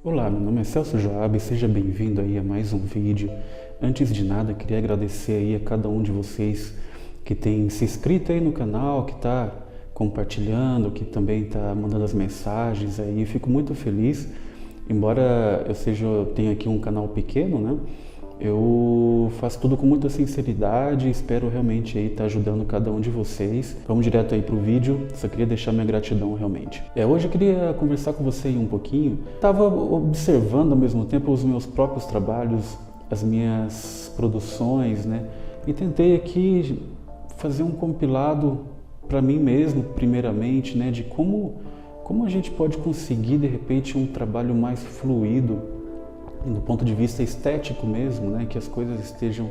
Olá, meu nome é Celso Joab, seja bem-vindo aí a mais um vídeo. Antes de nada, queria agradecer aí a cada um de vocês que tem se inscrito aí no canal, que está compartilhando, que também está mandando as mensagens aí. Fico muito feliz, embora eu tenha aqui um canal pequeno, né? Eu faço tudo com muita sinceridade e espero realmente aí estar ajudando cada um de vocês. Vamos direto aí pro vídeo, só queria deixar minha gratidão realmente. Hoje eu queria conversar com você aí um pouquinho. Estava observando ao mesmo tempo os meus próprios trabalhos, as minhas produções, né? E tentei aqui fazer um compilado para mim mesmo, primeiramente, né? De como a gente pode conseguir de repente um trabalho mais fluido do ponto de vista estético mesmo, né, que as coisas estejam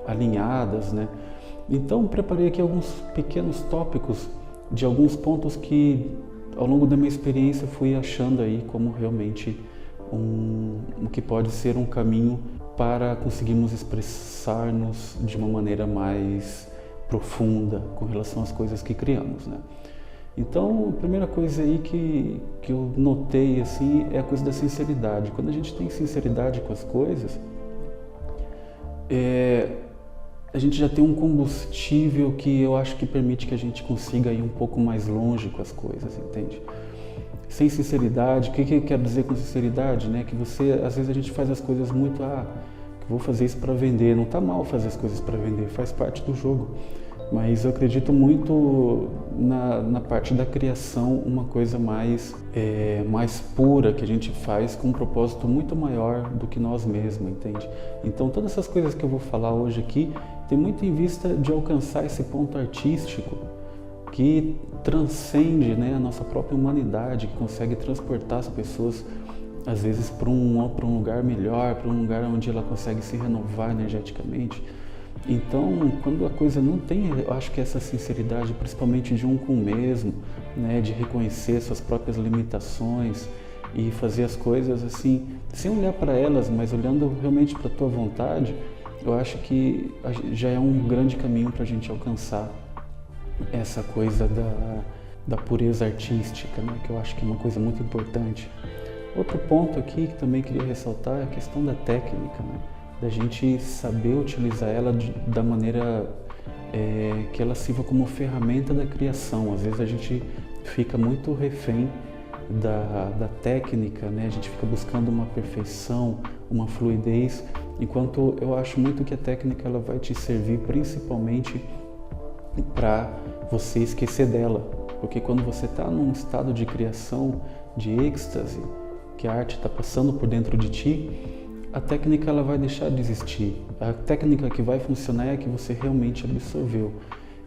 alinhadas, né. Então preparei aqui alguns pequenos tópicos de alguns pontos que ao longo da minha experiência fui achando aí como realmente o que pode ser um caminho para conseguirmos expressar-nos de uma maneira mais profunda com relação às coisas que criamos, né. Então, a primeira coisa aí que eu notei assim é a coisa da sinceridade. Quando a gente tem sinceridade com as coisas, a gente já tem um combustível que eu acho que permite que a gente consiga ir um pouco mais longe com as coisas, entende? Sem sinceridade, o que eu quero dizer com sinceridade, né? Que às vezes a gente faz as coisas muito, que vou fazer isso para vender. Não tá mal fazer as coisas para vender, faz parte do jogo. Mas eu acredito muito na parte da criação, uma coisa mais pura, que a gente faz com um propósito muito maior do que nós mesmos, entende? Então todas essas coisas que eu vou falar hoje aqui tem muito em vista de alcançar esse ponto artístico que transcende, né, a nossa própria humanidade, que consegue transportar as pessoas às vezes para um lugar melhor, para um lugar onde ela consegue se renovar energeticamente. Então, quando a coisa não tem, eu acho que essa sinceridade, principalmente de um com o mesmo, né, de reconhecer suas próprias limitações e fazer as coisas assim, sem olhar para elas, mas olhando realmente para a tua vontade, eu acho que já é um grande caminho para a gente alcançar essa coisa da pureza artística, né, que eu acho que é uma coisa muito importante. Outro ponto aqui que também queria ressaltar é a questão da técnica, né? Da gente saber utilizar ela da maneira que ela sirva como ferramenta da criação. Às vezes a gente fica muito refém da técnica, né? A gente fica buscando uma perfeição, uma fluidez, enquanto eu acho muito que a técnica ela vai te servir principalmente para você esquecer dela, porque quando você está num estado de criação, de êxtase, que a arte está passando por dentro de ti, a técnica ela vai deixar de existir. A técnica que vai funcionar é a que você realmente absorveu.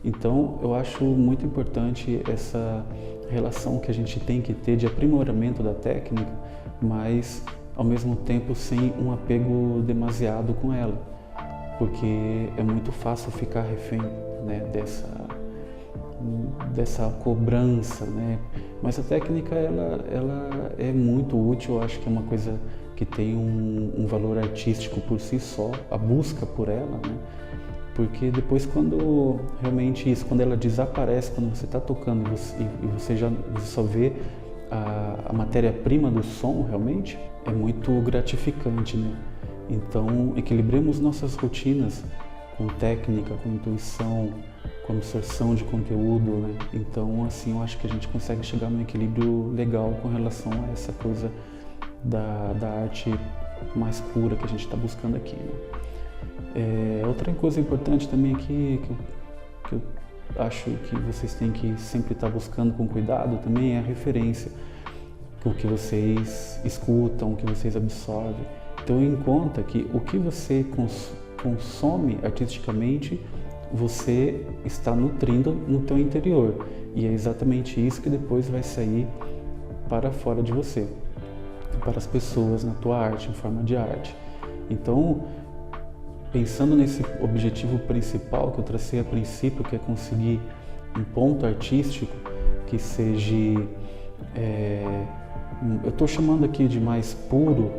Então, eu acho muito importante essa relação que a gente tem que ter de aprimoramento da técnica, mas ao mesmo tempo sem um apego demasiado com ela, porque é muito fácil ficar refém, né, dessa cobrança, né? Mas a técnica ela é muito útil, eu acho que é uma coisa que tem um valor artístico por si só, a busca por ela, né? Porque depois quando ela desaparece, quando você está tocando e você só vê a matéria-prima do som realmente, é muito gratificante, né? Então equilibremos nossas rotinas com técnica, com intuição, com absorção de conteúdo, né? Então assim eu acho que a gente consegue chegar num equilíbrio legal com relação a essa coisa da arte mais pura que a gente está buscando aqui, né? Outra coisa importante também aqui que eu acho que vocês têm que sempre estar buscando com cuidado também é a referência, o que vocês escutam, o que vocês absorvem. Então, em conta que o que você consome artisticamente, você está nutrindo no teu interior, e é exatamente isso que depois vai sair para fora de você, para as pessoas, na tua arte, em forma de arte. Então, pensando nesse objetivo principal que eu tracei a princípio, que é conseguir um ponto artístico que seja, eu estou chamando aqui de mais puro,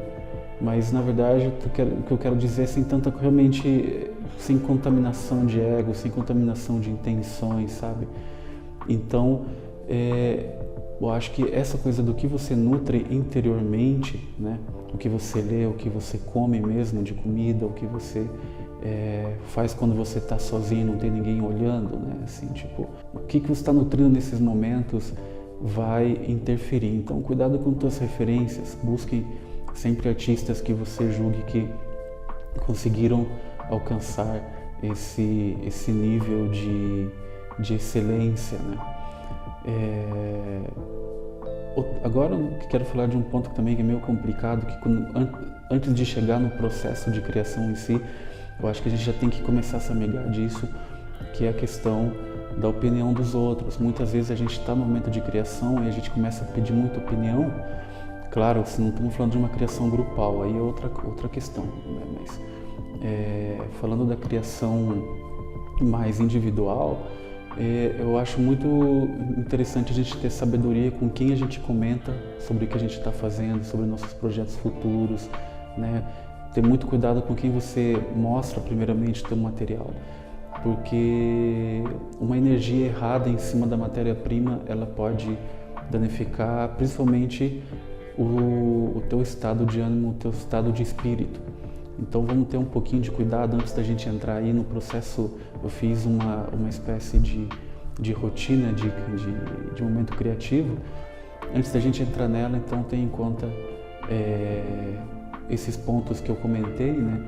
mas na verdade o que eu quero dizer é realmente sem contaminação de ego, sem contaminação de intenções, sabe? Então, eu acho que essa coisa do que você nutre interiormente, né? O que você lê, o que você come mesmo de comida, o que você faz quando você está sozinho, não tem ninguém olhando, né? Assim, tipo, o que você está nutrindo nesses momentos vai interferir. Então, cuidado com suas referências, busque sempre artistas que você julgue que conseguiram alcançar esse nível de excelência, né? Agora eu quero falar de um ponto que também é meio complicado, que antes de chegar no processo de criação em si, eu acho que a gente já tem que começar a se amigar disso, que é a questão da opinião dos outros. Muitas vezes a gente está no momento de criação e a gente começa a pedir muita opinião. Claro, se não estamos falando de uma criação grupal, aí é outra questão, né? Mas falando da criação mais individual, eu acho muito interessante a gente ter sabedoria com quem a gente comenta sobre o que a gente está fazendo, sobre nossos projetos futuros, né? Ter muito cuidado com quem você mostra primeiramente teu material, porque uma energia errada em cima da matéria-prima, ela pode danificar principalmente o teu estado de ânimo, o teu estado de espírito. Então vamos ter um pouquinho de cuidado antes da gente entrar aí no processo. Eu fiz uma espécie de rotina de momento criativo. Antes da gente entrar nela, então tenha em conta esses pontos que eu comentei, né?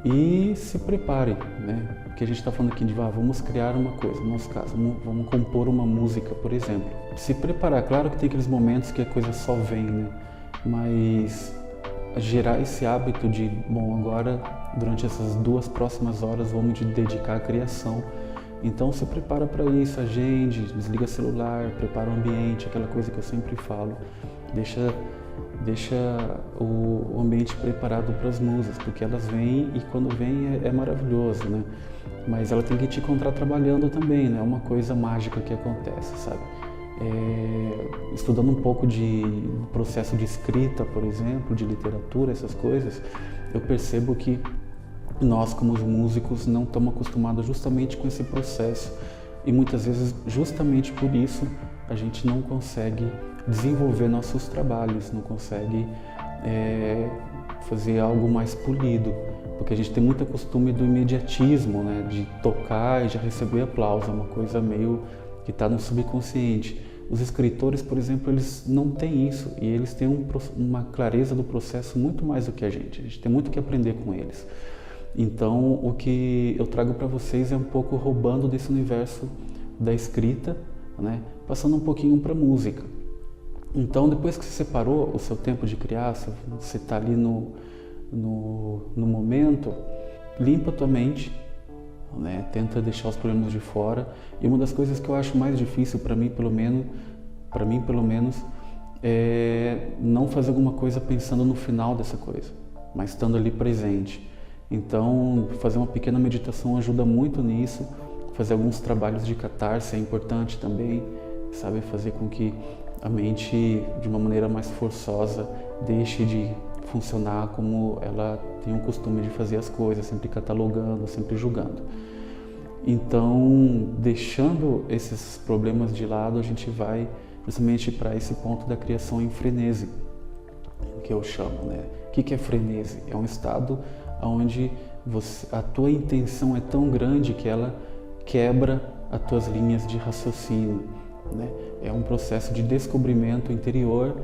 E se prepare, né? Porque a gente está falando aqui de vamos criar uma coisa, no nosso caso, vamos compor uma música, por exemplo. Se preparar, claro que tem aqueles momentos que a coisa só vem, né? Mas gerar esse hábito de, agora durante essas 2 próximas horas vou me dedicar à criação. Então se prepara para isso, agende, desliga celular, prepara o ambiente, aquela coisa que eu sempre falo. Deixa o ambiente preparado para as musas, porque elas vêm e quando vêm é maravilhoso, né? Mas ela tem que te encontrar trabalhando também, né? É uma coisa mágica que acontece, sabe? Estudando um pouco de processo de escrita, por exemplo, de literatura, essas coisas, eu percebo que nós, como os músicos, não estamos acostumados justamente com esse processo e muitas vezes, justamente por isso, a gente não consegue desenvolver nossos trabalhos, não consegue fazer algo mais polido, porque a gente tem muito costume do imediatismo, né? De tocar e já receber aplauso, é uma coisa meio que está no subconsciente. Os escritores, por exemplo, eles não têm isso e eles têm uma clareza do processo muito mais do que a gente tem muito que aprender com eles. Então, o que eu trago para vocês é um pouco roubando desse universo da escrita, né? Passando um pouquinho para a música. Então, depois que você separou o seu tempo de criar, você está ali no momento, limpa a tua mente, né? Tenta deixar os problemas de fora. E uma das coisas que eu acho mais difícil para mim pelo menos, é não fazer alguma coisa pensando no final dessa coisa, mas estando ali presente. Então, fazer uma pequena meditação ajuda muito nisso. Fazer alguns trabalhos de catarse é importante também, sabe? Fazer com que a mente, de uma maneira mais forçosa, deixe de funcionar como ela tem o costume de fazer as coisas, sempre catalogando, sempre julgando. Então, deixando esses problemas de lado, a gente vai justamente para esse ponto da criação em frenesi, que eu chamo, né? O que é frenesi? É um estado onde a tua intenção é tão grande que ela quebra as tuas linhas de raciocínio, né? É um processo de descobrimento interior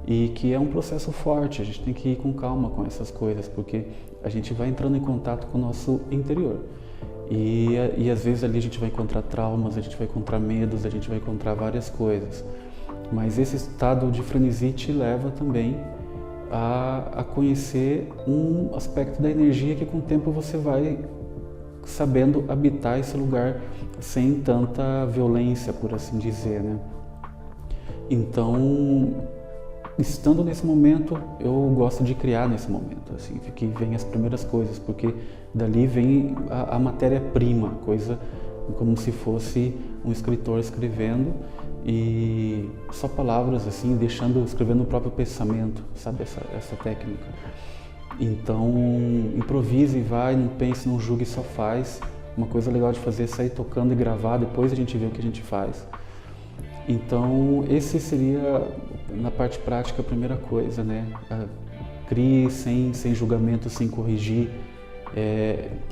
e que é um processo forte. A gente tem que ir com calma com essas coisas, porque a gente vai entrando em contato com o nosso interior. E às vezes ali a gente vai encontrar traumas, a gente vai encontrar medos, a gente vai encontrar várias coisas. Mas esse estado de frenesi te leva também a conhecer um aspecto da energia que com o tempo você vai sabendo habitar esse lugar sem tanta violência, por assim dizer, né? Então, estando nesse momento, eu gosto de criar nesse momento, assim, que vem as primeiras coisas, porque dali vem a matéria-prima, coisa como se fosse um escritor escrevendo e só palavras assim, escrevendo o próprio pensamento, sabe, essa técnica. Então, improvise e vai, não pense, não julgue, só faz. Uma coisa legal de fazer é sair tocando e gravar, depois a gente vê o que a gente faz. Então, esse seria, na parte prática, a primeira coisa, né? Crie sem julgamento, sem corrigir.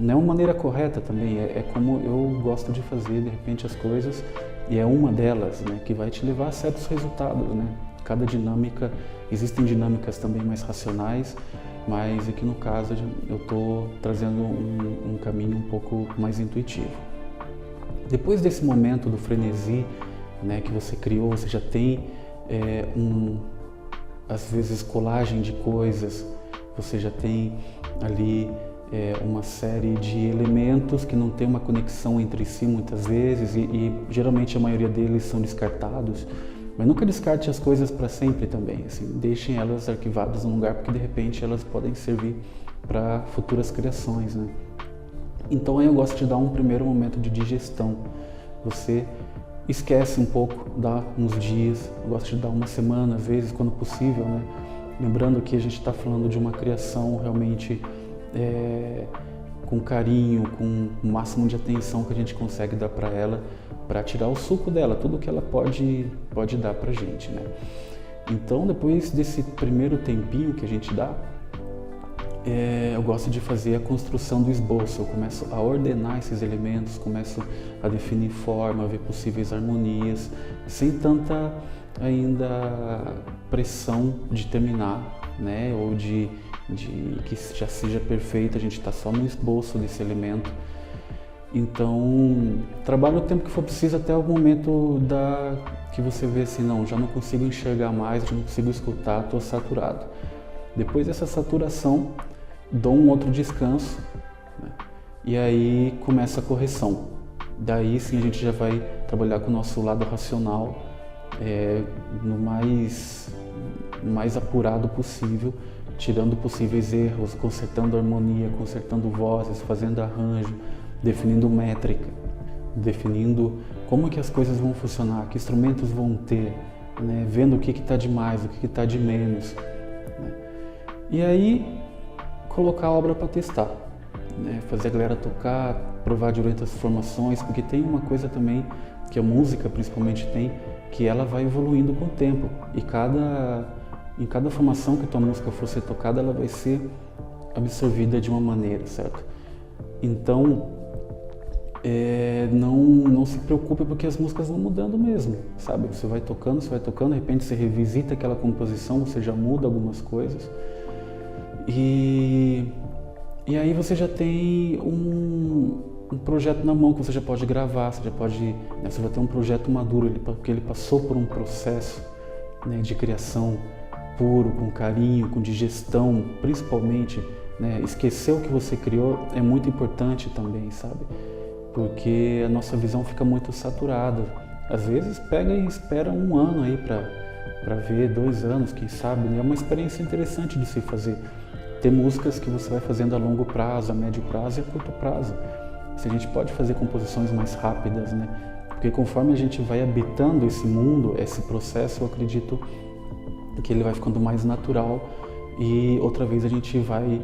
Não é uma maneira correta também, é como eu gosto de fazer, de repente, as coisas, e é uma delas, né, que vai te levar a certos resultados, né? Cada dinâmica, existem dinâmicas também mais racionais, mas aqui no caso eu estou trazendo um caminho um pouco mais intuitivo. Depois desse momento do frenesi, né, que você criou, você já tem às vezes colagem de coisas, você já tem ali uma série de elementos que não tem uma conexão entre si muitas vezes e geralmente a maioria deles são descartados. Mas nunca descarte as coisas para sempre também, assim, deixem elas arquivadas num lugar porque de repente elas podem servir para futuras criações, né? Então aí eu gosto de dar um primeiro momento de digestão. Você esquece um pouco, dá uns dias, eu gosto de dar uma semana às vezes, quando possível, né? Lembrando que a gente está falando de uma criação realmente com carinho, com o máximo de atenção que a gente consegue dar para ela, para tirar o suco dela, tudo que ela pode dar para a gente, né? Então, depois desse primeiro tempinho que a gente dá, eu gosto de fazer a construção do esboço. Eu começo a ordenar esses elementos, começo a definir forma, a ver possíveis harmonias, sem tanta ainda pressão de terminar, né? Ou de que já seja perfeito, a gente está só no esboço desse elemento. Então, trabalha o tempo que for preciso até o momento que você vê assim, não, já não consigo enxergar mais, já não consigo escutar, estou saturado. Depois dessa saturação, dou um outro descanso, né? E aí começa a correção. Daí sim a gente já vai trabalhar com o nosso lado racional, no mais apurado possível, tirando possíveis erros, consertando harmonia, consertando vozes, fazendo arranjo, definindo métrica, definindo como que as coisas vão funcionar, que instrumentos vão ter, né? Vendo o que está de mais, o que está de menos, né? E aí colocar a obra para testar, né? Fazer a galera tocar, provar durante as formações, porque tem uma coisa também que a música principalmente tem, que ela vai evoluindo com o tempo, e em cada formação que tua música for ser tocada, ela vai ser absorvida de uma maneira, certo? Então, não se preocupe porque as músicas vão mudando mesmo, sabe? Você vai tocando, de repente você revisita aquela composição, você já muda algumas coisas. E aí você já tem um projeto na mão que você já pode gravar, você já pode, né, você vai ter um projeto maduro, porque ele passou por um processo, né, de criação puro, com carinho, com digestão, principalmente, né? Esquecer o que você criou é muito importante também, sabe? Porque a nossa visão fica muito saturada. Às vezes pega e espera um ano aí para ver, 2 anos, quem sabe, né? É uma experiência interessante de se fazer. Ter músicas que você vai fazendo a longo prazo, a médio prazo e a curto prazo. Se a gente pode fazer composições mais rápidas, né? Porque conforme a gente vai habitando esse mundo, esse processo, eu acredito que ele vai ficando mais natural e outra vez a gente vai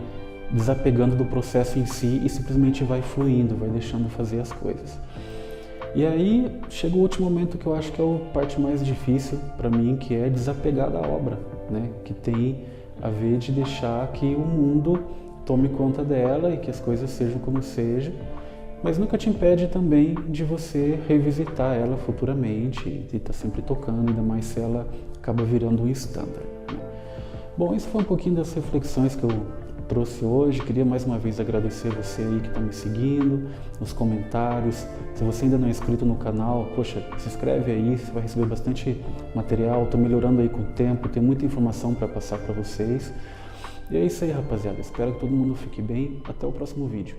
desapegando do processo em si e simplesmente vai fluindo, vai deixando fazer as coisas. E aí chega o último momento que eu acho que é a parte mais difícil para mim, que é desapegar da obra, né? Que tem a ver de deixar que o mundo tome conta dela e que as coisas sejam como sejam, mas nunca te impede também de você revisitar ela futuramente e estar sempre tocando, ainda mais se ela acaba virando um standard, né? Bom, isso foi um pouquinho das reflexões que eu trouxe hoje. Queria mais uma vez agradecer você aí que está me seguindo, nos comentários. Se você ainda não é inscrito no canal, poxa, se inscreve aí, você vai receber bastante material. Estou melhorando aí com o tempo, tem muita informação para passar para vocês. E é isso aí, rapaziada. Espero que todo mundo fique bem. Até o próximo vídeo.